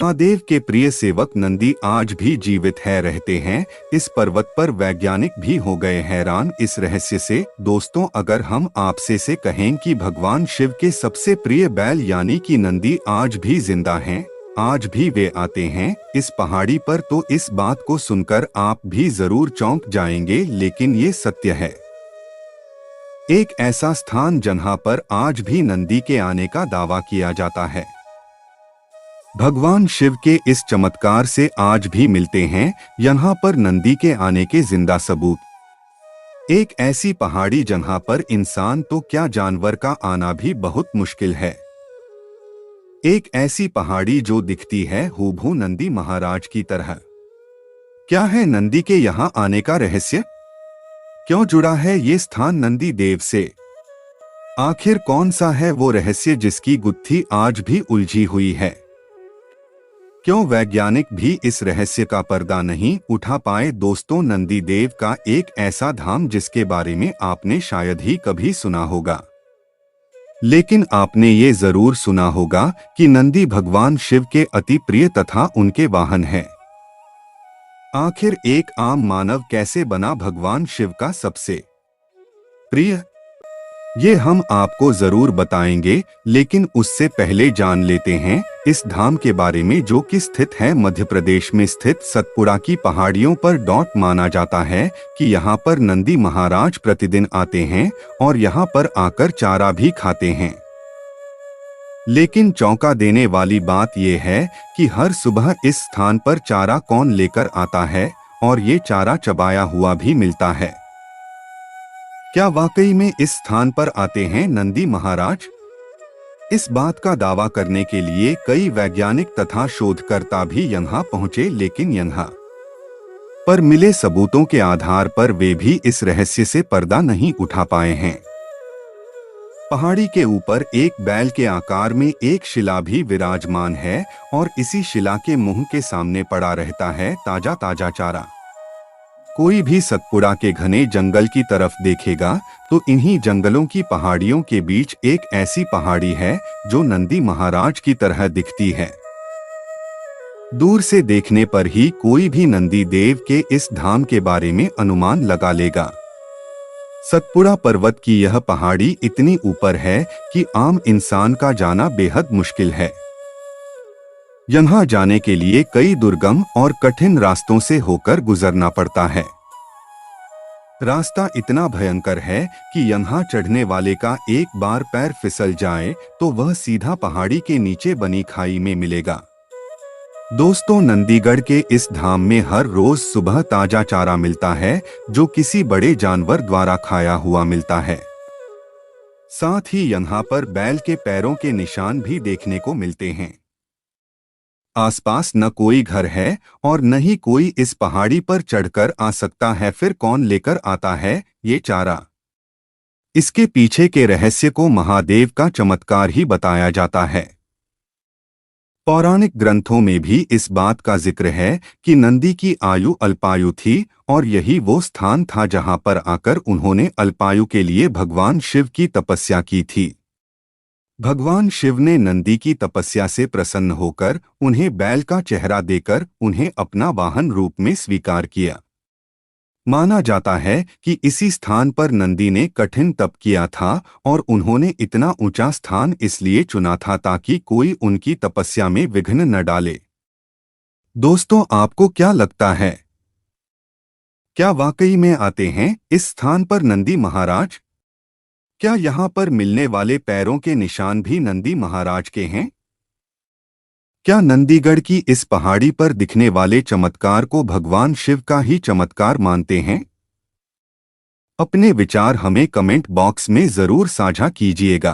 महादेव के प्रिय सेवक नंदी आज भी जीवित है रहते हैं इस पर्वत पर। वैज्ञानिक भी हो गए हैरान इस रहस्य से। दोस्तों, अगर हम आपसे से कहें कि भगवान शिव के सबसे प्रिय बैल यानी कि नंदी आज भी जिंदा हैं, आज भी वे आते हैं इस पहाड़ी पर, तो इस बात को सुनकर आप भी जरूर चौंक जाएंगे। लेकिन ये सत्य है। एक ऐसा स्थान जहां पर आज भी नंदी के आने का दावा किया जाता है। भगवान शिव के इस चमत्कार से आज भी मिलते हैं यहाँ पर नंदी के आने के जिंदा सबूत। एक ऐसी पहाड़ी जहाँ पर इंसान तो क्या जानवर का आना भी बहुत मुश्किल है। एक ऐसी पहाड़ी जो दिखती है हूबहू नंदी महाराज की तरह। क्या है नंदी के यहाँ आने का रहस्य? क्यों जुड़ा है ये स्थान नंदी देव से? आखिर कौन सा है वो रहस्य जिसकी गुत्थी आज भी उलझी हुई है? क्यों वैज्ञानिक भी इस रहस्य का पर्दा नहीं उठा पाए? दोस्तों, नंदी देव का एक ऐसा धाम जिसके बारे में आपने शायद ही कभी सुना होगा, लेकिन आपने ये जरूर सुना होगा कि नंदी भगवान शिव के अति प्रिय तथा उनके वाहन है। आखिर एक आम मानव कैसे बना भगवान शिव का सबसे प्रिय? ये हम आपको जरूर बताएंगे, लेकिन उससे पहले जान लेते हैं इस धाम के बारे में जो कि स्थित है मध्य प्रदेश में स्थित सतपुड़ा की पहाड़ियों पर। माना जाता है कि यहाँ पर नंदी महाराज प्रतिदिन आते हैं और यहाँ पर आकर चारा भी खाते हैं। लेकिन चौंका देने वाली बात यह है कि हर सुबह इस स्थान पर चारा कौन लेकर आता है और ये चारा चबाया हुआ भी मिलता है। क्या वाकई में इस स्थान पर आते हैं नंदी महाराज? इस बात का दावा करने के लिए कई वैज्ञानिक तथा शोधकर्ता भी यहाँ पहुंचे, लेकिन यहाँ पर मिले सबूतों के आधार पर वे भी इस रहस्य से पर्दा नहीं उठा पाए हैं। पहाड़ी के ऊपर एक बैल के आकार में एक शिला भी विराजमान है और इसी शिला के मुंह के सामने पड़ा रहता है ताजा ताजा चारा। कोई भी सतपुड़ा के घने जंगल की तरफ देखेगा तो इन्हीं जंगलों की पहाड़ियों के बीच एक ऐसी पहाड़ी है जो नंदी महाराज की तरह दिखती है। दूर से देखने पर ही कोई भी नंदी देव के इस धाम के बारे में अनुमान लगा लेगा। सतपुड़ा पर्वत की यह पहाड़ी इतनी ऊपर है कि आम इंसान का जाना बेहद मुश्किल है। यहाँ जाने के लिए कई दुर्गम और कठिन रास्तों से होकर गुजरना पड़ता है। रास्ता इतना भयंकर है कि यहाँ चढ़ने वाले का एक बार पैर फिसल जाए तो वह सीधा पहाड़ी के नीचे बनी खाई में मिलेगा। दोस्तों, नंदीगढ़ के इस धाम में हर रोज सुबह ताजा चारा मिलता है जो किसी बड़े जानवर द्वारा खाया हुआ मिलता है। साथ ही यहाँ पर बैल के पैरों के निशान भी देखने को मिलते हैं। आसपास न कोई घर है और न ही कोई इस पहाड़ी पर चढ़कर आ सकता है। फिर कौन लेकर आता है ये चारा? इसके पीछे के रहस्य को महादेव का चमत्कार ही बताया जाता है। पौराणिक ग्रंथों में भी इस बात का जिक्र है कि नंदी की आयु अल्पायु थी और यही वो स्थान था जहां पर आकर उन्होंने अल्पायु के लिए भगवान शिव की तपस्या की थी। भगवान शिव ने नंदी की तपस्या से प्रसन्न होकर उन्हें बैल का चेहरा देकर उन्हें अपना वाहन रूप में स्वीकार किया। माना जाता है कि इसी स्थान पर नंदी ने कठिन तप किया था और उन्होंने इतना ऊंचा स्थान इसलिए चुना था ताकि कोई उनकी तपस्या में विघ्न न डाले। दोस्तों, आपको क्या लगता है? क्या वाकई में आते हैं इस स्थान पर नंदी महाराज? क्या यहाँ पर मिलने वाले पैरों के निशान भी नंदी महाराज के हैं? क्या नंदीगढ़ की इस पहाड़ी पर दिखने वाले चमत्कार को भगवान शिव का ही चमत्कार मानते हैं? अपने विचार हमें कमेंट बॉक्स में जरूर साझा कीजिएगा।